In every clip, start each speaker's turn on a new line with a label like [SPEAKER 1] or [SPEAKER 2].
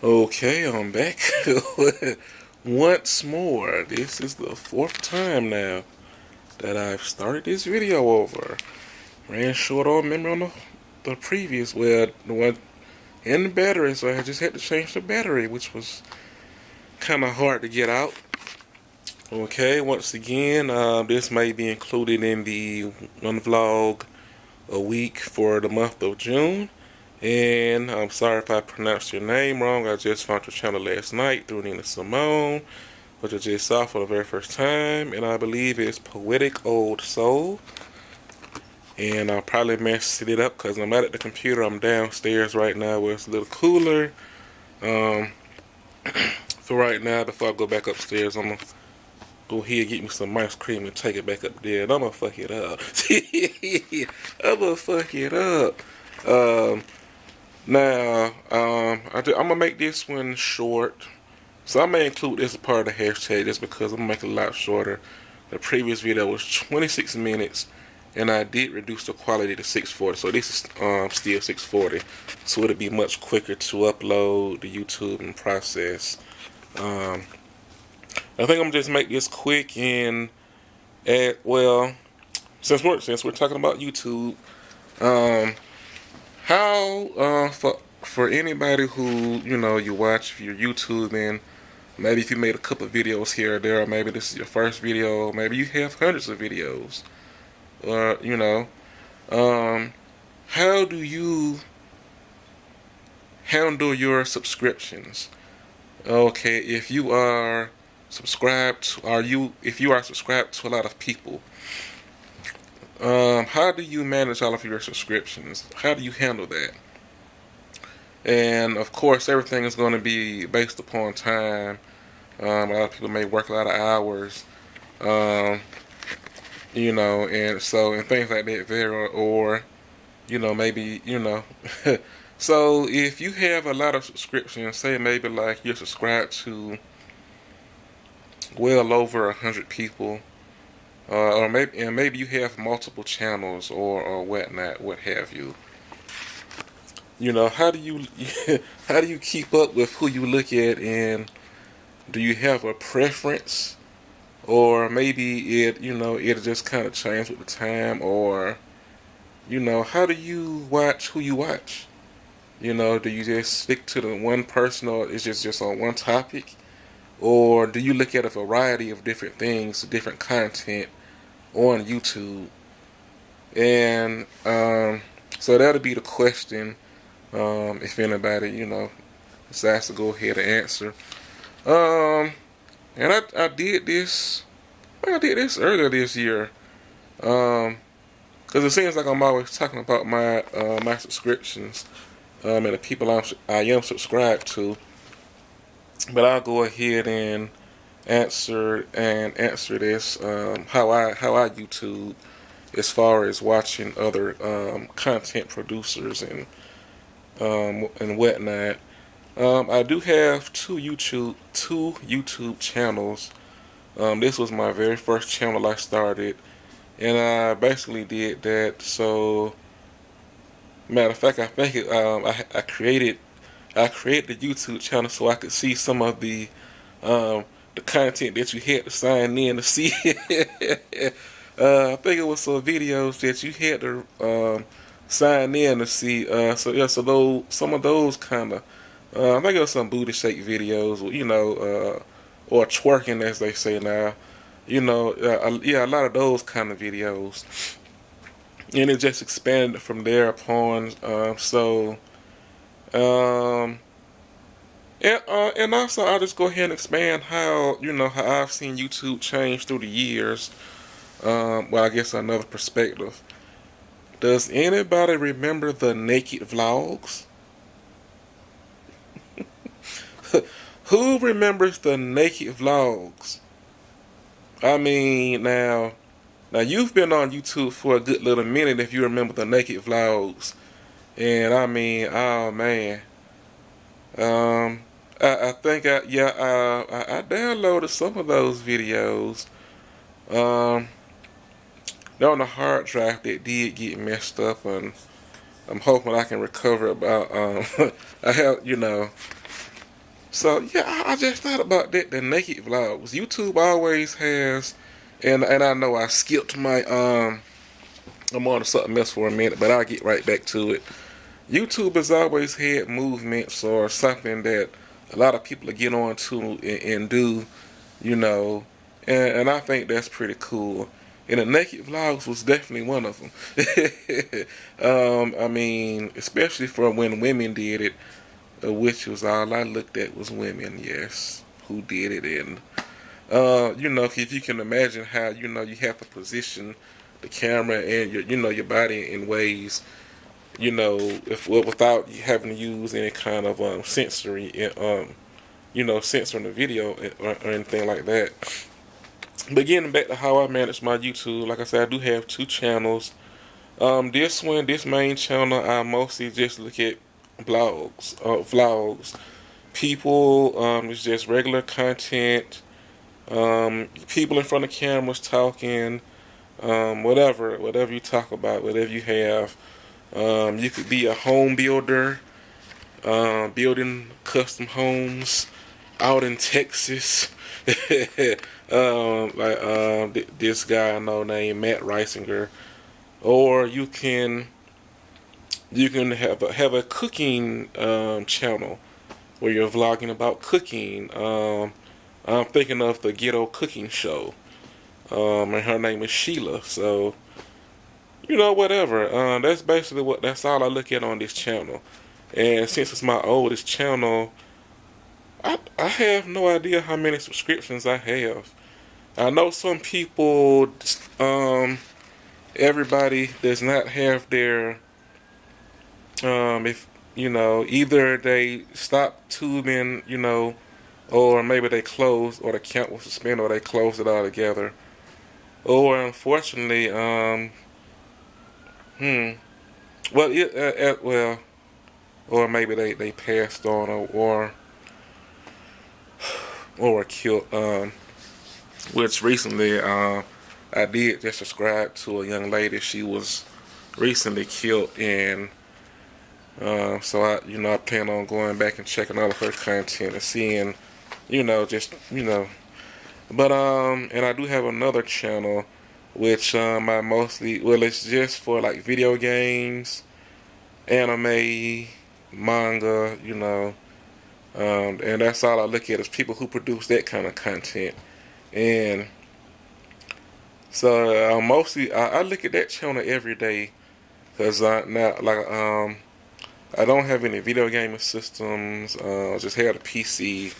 [SPEAKER 1] Okay, I'm back once more. This is the fourth time now that I've started this video over. Ran short on memory on the previous, well, the one in the battery, so I just had to change the battery, which was kind of hard to get out. Okay, once again, this may be included in the one vlog a week for the month of June. And I'm sorry if I pronounced your name wrong. I just found your channel last night through Nena Semone, which I just saw for the very first time. And I believe it's Poetic Old Soul. And I'll probably mess it up because I'm not at the computer. I'm downstairs right now where it's a little cooler. For right now, before I go back upstairs, I'm going to go ahead and get me some ice cream and take it back up there. And I'm going to fuck it up. I'm going to fuck it up. Now, I'm going to make this one short. So I may include this as part of the hashtag just because I'm going to make it a lot shorter. The previous video was 26 minutes, and I did reduce the quality to 640. So this is still 640. So it'll be much quicker to upload the YouTube and process. I think I'm going to just make this quick and add, well, since we're talking about YouTube, how for anybody who you watch your YouTube, and maybe if you made a couple of videos here or there, or maybe this is your first video, maybe you have hundreds of videos, or how do you handle your subscriptions? Okay, if you are subscribed to, if you are subscribed to a lot of people, how do you manage all of your subscriptions? How do you handle that? And of course, everything is going to be based upon time. A lot of people may work a lot of hours, and so, and things like that vary, or, maybe, so if you have a lot of subscriptions, say maybe like you're subscribed to well over 100 people, or maybe you have multiple channels or whatnot, what have you. How do you how do you keep up with who you look at, and do you have a preference, or maybe it just kind of change with the time, or how do you watch who you watch? Do you just stick to the one person, or is just on one topic, or do you look at a variety of different things, different content on YouTube? And so that'll be the question. If anybody, decides to go ahead and answer. And I did this. I did this earlier this year. Because it seems like I'm always talking about my my subscriptions, and the people I am subscribed to. But I'll go ahead and answer this. How I YouTube as far as watching other content producers and whatnot. I do have two YouTube channels. This was my very first channel I started, and I basically did that. So, matter of fact, I think I created the YouTube channel so I could see some of the content that you had to sign in to see. I think it was some videos that you had to sign in to see. So yeah, so those, some of those kind of, I think it was some booty shake videos, or twerking as they say now. Yeah, a lot of those kind of videos, and it just expanded from there upon. And also I'll just go ahead and expand how how I've seen YouTube change through the years. Well, I guess another perspective. Does anybody remember the naked vlogs? Who remembers the naked vlogs? I mean, now you've been on YouTube for a good little minute if you remember the naked vlogs. And I mean, oh man. I think I downloaded some of those videos. They're on a hard drive that did get messed up, and I'm hoping I can recover about, I have, So yeah, I just thought about that. The naked vlogs. YouTube always has, and I know I skipped my I'm on to something else for a minute, but I'll get right back to it. YouTube has always had movements or something that a lot of people get on to and do, you know, and I think that's pretty cool. And the naked vlogs was definitely one of them. I mean, especially for when women did it, which was all I looked at was women, yes, who did it. And, if you can imagine how, you have to position the camera and your body in ways, if without having to use any kind of sensory, censoring the video or anything like that. But getting back to how I manage my YouTube, like I said, I do have two channels. This main channel, I mostly just look at vlogs. People, it's just regular content. People in front of cameras talking, whatever you talk about, whatever you have. You could be a home builder, building custom homes out in Texas. This guy I know named Matt Reisinger, or you can have a cooking channel where you're vlogging about cooking. I'm thinking of the Ghetto Cooking Show, and her name is Sheila. So whatever. That's all I look at on this channel. And since it's my oldest channel, I have no idea how many subscriptions I have. I know some people, everybody does not have their, if, either they stop tubing, or maybe they closed, or the account was suspended, or they closed it altogether. Or unfortunately, or maybe they passed on, or were killed. Which recently, I did just subscribe to a young lady. She was recently killed, and so I plan on going back and checking all of her content and seeing, But and I do have another channel, which I mostly, it's just for like video games, anime, manga, and that's all I look at is people who produce that kind of content. And so mostly I look at that channel every day because I don't have any video gaming systems. I just had a PC,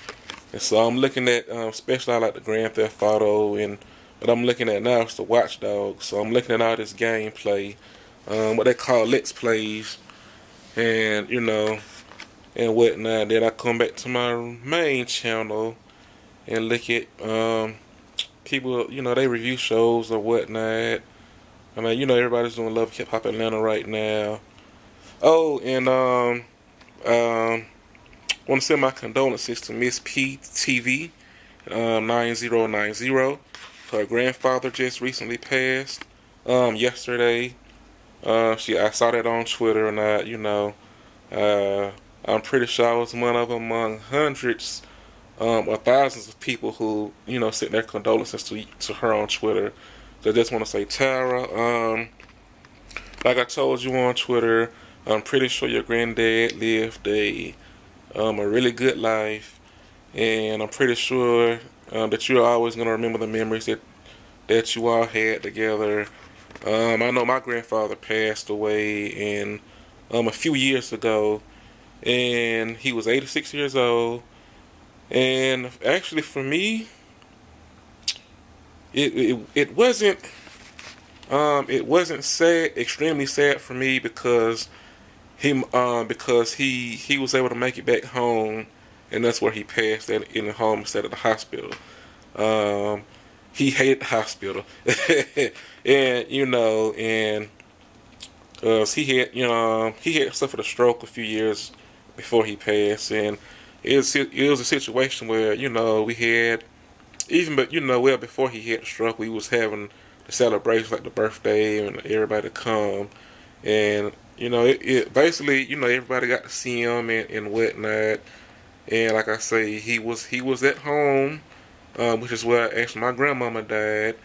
[SPEAKER 1] and so I'm looking at especially I like the Grand Theft Auto, and what I'm looking at now is the Watch Dogs. So I'm looking at all this gameplay, what they call Let's Plays, and and whatnot. Then I come back to my main channel and look at people, they review shows or whatnot. I mean, everybody's doing Love Hip Hop Atlanta right now. Oh, and want to send my condolences to Missptv9090. Her grandfather just recently passed yesterday. I saw that on Twitter, and I'm pretty sure I was one of them among hundreds or thousands of people who sent their condolences to her on Twitter. So I just want to say, Tara, like I told you on Twitter, I'm pretty sure your granddad lived a really good life, and I'm pretty sure that you're always gonna remember the memories that you all had together. I know my grandfather passed away in a few years ago, and he was 86 years old. And actually, for me, it wasn't sad, extremely sad for me because he was able to make it back home, and that's where he passed at in the home instead of the hospital. He hated the hospital, and he had suffered a stroke a few years before he passed, and it was a situation where we had well before he had the stroke we was having the celebrations like the birthday and everybody come, and it basically everybody got to see him and whatnot, And like I say, he was at home, which is where actually my grandmama died.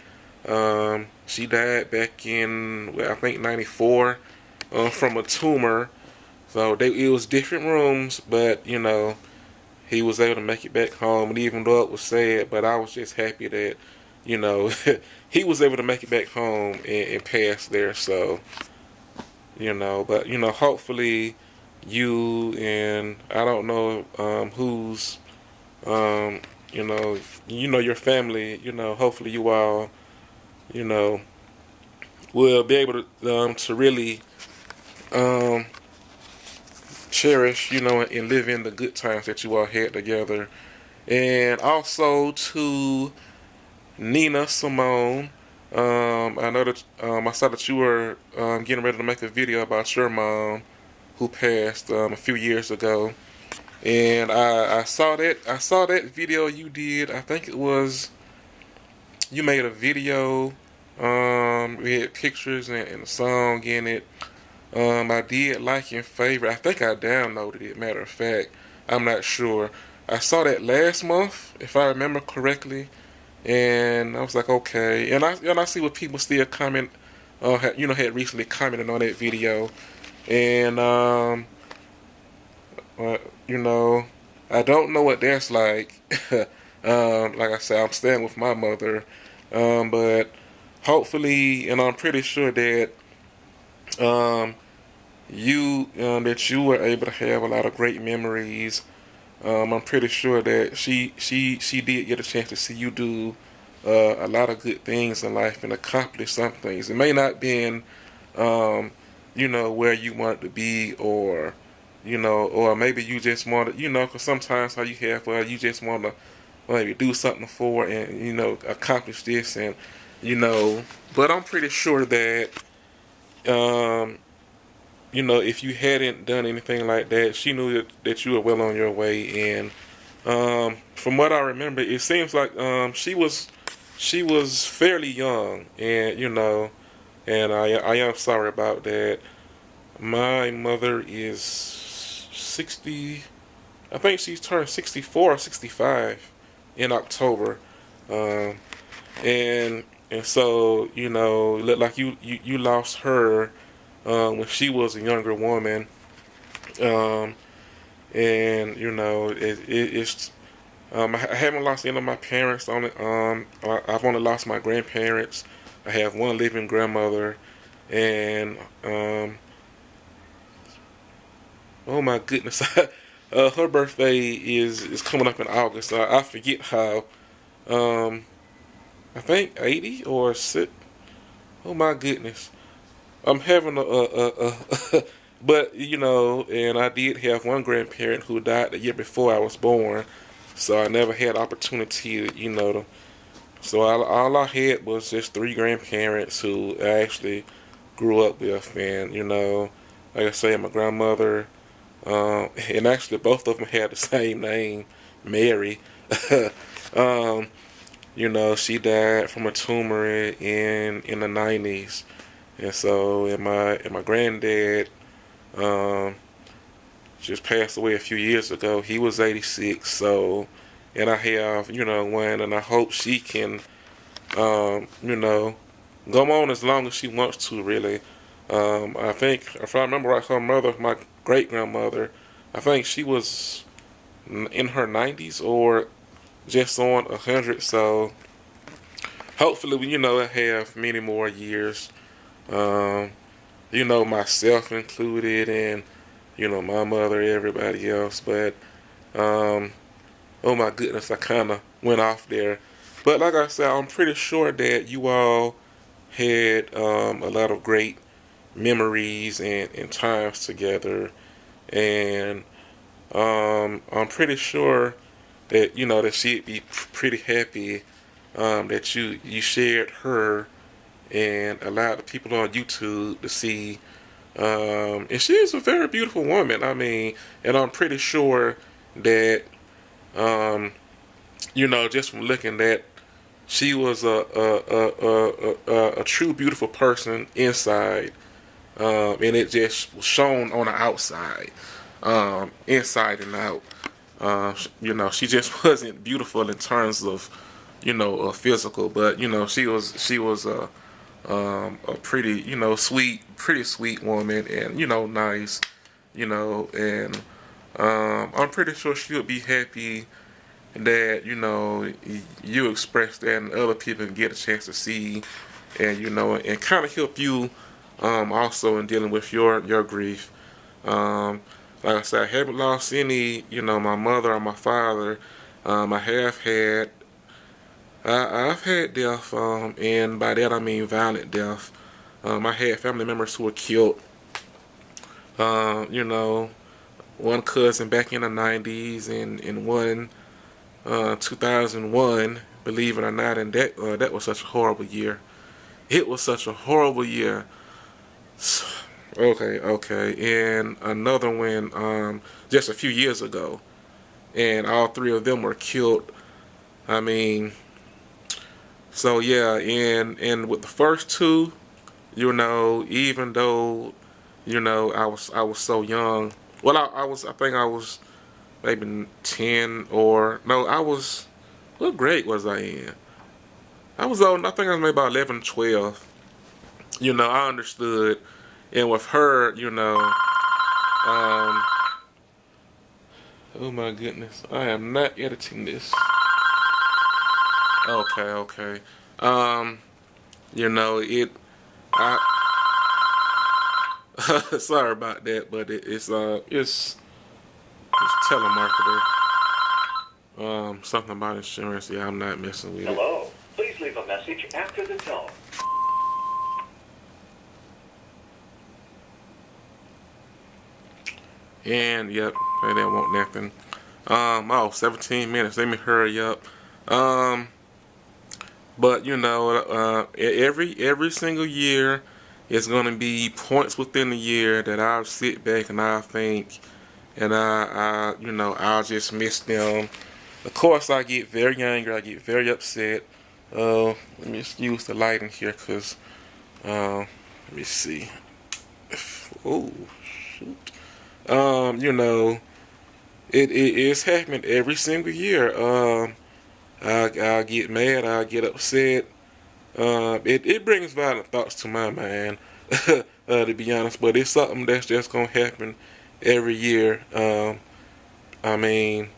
[SPEAKER 1] She died back in, well, I think, '94, from a tumor. So it was different rooms, but he was able to make it back home. And even though it was sad, but I was just happy that you know he was able to make it back home and pass there. So but hopefully you and I don't know who's um, your family. Hopefully you all you know will be able to really um, cherish and live in the good times that you all had together. And also to Nena Semone. I know that I saw that you were getting ready to make a video about your mom who passed a few years ago, and I saw that video you did. I think it was you made a video. We had pictures and a song in it. I did like and favorite. I think I downloaded it. Matter of fact, I'm not sure. I saw that last month, if I remember correctly, and I was like, okay. And I see what people still comment. Had recently commented on that video, and uh, you know, I don't know what that's like. Like I said, I'm staying with my mother, but hopefully, and I'm pretty sure that um, you were able to have a lot of great memories. I'm pretty sure that she did get a chance to see you do a lot of good things in life and accomplish some things. It may not been where you want to be, or maybe you just want to, because sometimes how you have, well, you just want to maybe do something for and accomplish this, and but I'm pretty sure that um, if you hadn't done anything like that, she knew that you were well on your way. And from what I remember, it seems like she was fairly young, and and I am sorry about that. My mother is 60. I think she's turned 64 or 65 in October, um, and so look like you lost her when she was a younger woman, um, and it's I haven't lost any of my parents. I've only lost my grandparents. I have one living grandmother, and oh my goodness, her birthday is coming up in August. I forget how. Um, I think 80 or sit. Oh my goodness. I'm having but and I did have one grandparent who died the year before I was born, so I never had opportunity so all I had was just three grandparents who I actually grew up with, and like I say, my grandmother, and actually both of them had the same name, Mary. um, she died from a tumor in the '90s. And so, and my granddad um, just passed away a few years ago. He was 86. So, and I have one, and I hope she can go on as long as she wants to. Really, I think if I remember right, her mother, my great grandmother, I think she was in her 90s or just on 100. So, hopefully, I have many more years. Um, myself included, and my mother, everybody else. But oh my goodness, I kind of went off there. But like I said, I'm pretty sure that you all had a lot of great memories and times together, and I'm pretty sure that that she'd be pretty happy that you shared her and allowed the people on YouTube to see. And she is a very beautiful woman. I mean, and I'm pretty sure that, um, just from looking at, she was a true beautiful person inside, and it just was shown on the outside, inside and out. You know, she just wasn't beautiful in terms of, you know, physical, but you know, she was a pretty, you know, pretty sweet woman, and you know, nice, you know, and I'm pretty sure she would be happy that you know you express that and other people can get a chance to see, and you know, and kind of help you also in dealing with your grief. Um, like I said, I haven't lost any, you know, my mother or my father. I have had, I've had death, and by that I mean violent death. I had family members who were killed. You know, one cousin back in the '90s, and one 2001. Believe it or not, and that was such a horrible year. It was such a horrible year. Okay, okay, and another one just a few years ago, and all three of them were killed. I mean, so yeah, and with the first two, you know, even though you know I was so young. Well, I think I was maybe 10 or no, I was. What grade was I in? I was old. I think I was maybe about 11, 12. You know, I understood, and with her, you know, oh my goodness, I am not editing this. Okay, okay. Um, you know, I sorry about that, but it's telemarketer. Something about insurance. Yeah, I'm not messing with it.
[SPEAKER 2] Hello. Please leave a message after the tone.
[SPEAKER 1] And yep, they didn't want nothing. Oh, 17 minutes. Let me hurry up. Um, but you know, every single year, it's gonna be points within the year that I'll sit back and I'll think, and you know, I'll just miss them. Of course, I get very angry. I get very upset. Let me excuse the lighting here, cause let me see. Oh, shoot. You know, it is happening every single year. I get mad, I get upset. It brings violent thoughts to my mind, to be honest. But it's something that's just gonna happen every year. I mean,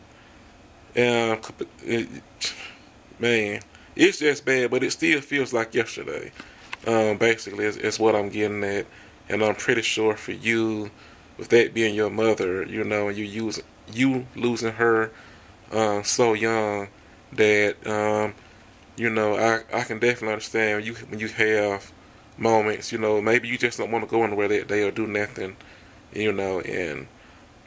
[SPEAKER 1] it, man, it's just bad, but it still feels like yesterday. Basically, is what I'm getting at, and I'm pretty sure for you, with that being your mother, you know, and you losing her so young, that you know, I can definitely understand when you have moments, you know, maybe you just don't want to go anywhere that day or do nothing, you know, and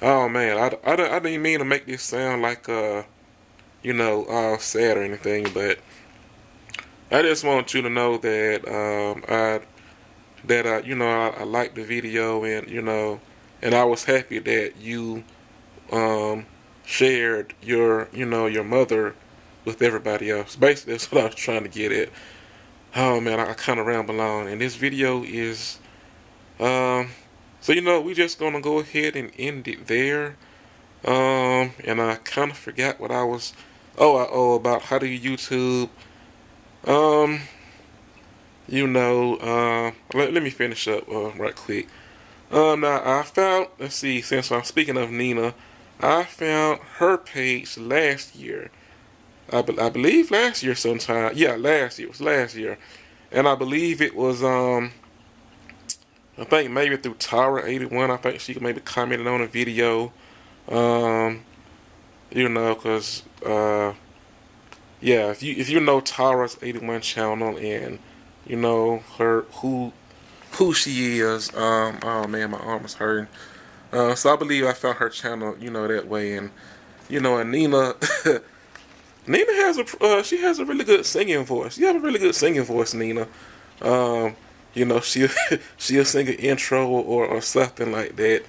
[SPEAKER 1] oh man, I didn't mean to make this sound like you know, all sad or anything, but I just want you to know that you know, I liked the video, and you know, and I was happy that you um shared your, you know, your mother with everybody else. Basically, that's what I was trying to get at. Oh man, I kind of ramble on, and this video is so you know, we just gonna go ahead and end it there. And I kind of forgot what I was. About how do you YouTube. Um, you know, let me finish up right quick. Now I found. Let's see. Since I'm speaking of Nena, I found her page last year. I believe last year sometime. Yeah, last year. It was last year, and I believe it was I think maybe through Tara81. I think she maybe commented on a video. Um, you know, cause yeah, if you know Tara's 81 channel, and you know her who she is. Oh man, my arm is hurting. So I believe I found her channel, you know, that way, and you know, and Nena, Nena has she has a really good singing voice. You have a really good singing voice, Nena. Um, you know, she'll sing an intro or something like that.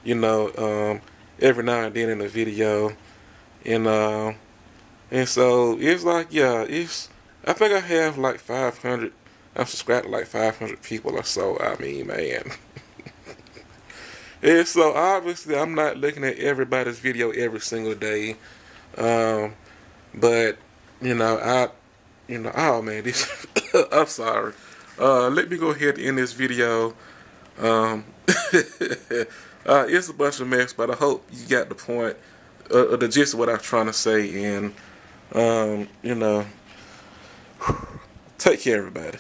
[SPEAKER 1] You know, every now and then in a video, and and so it's like, yeah, it's. I think I have like 500. I'm subscribed to like 500 people or so. I mean, man, And so obviously I'm not looking at everybody's video every single day. Um, but oh man, this I'm sorry. Let me go ahead and end this video. Um, it's a bunch of mess, but I hope you got the point, the gist of what I'm trying to say. And take care, everybody.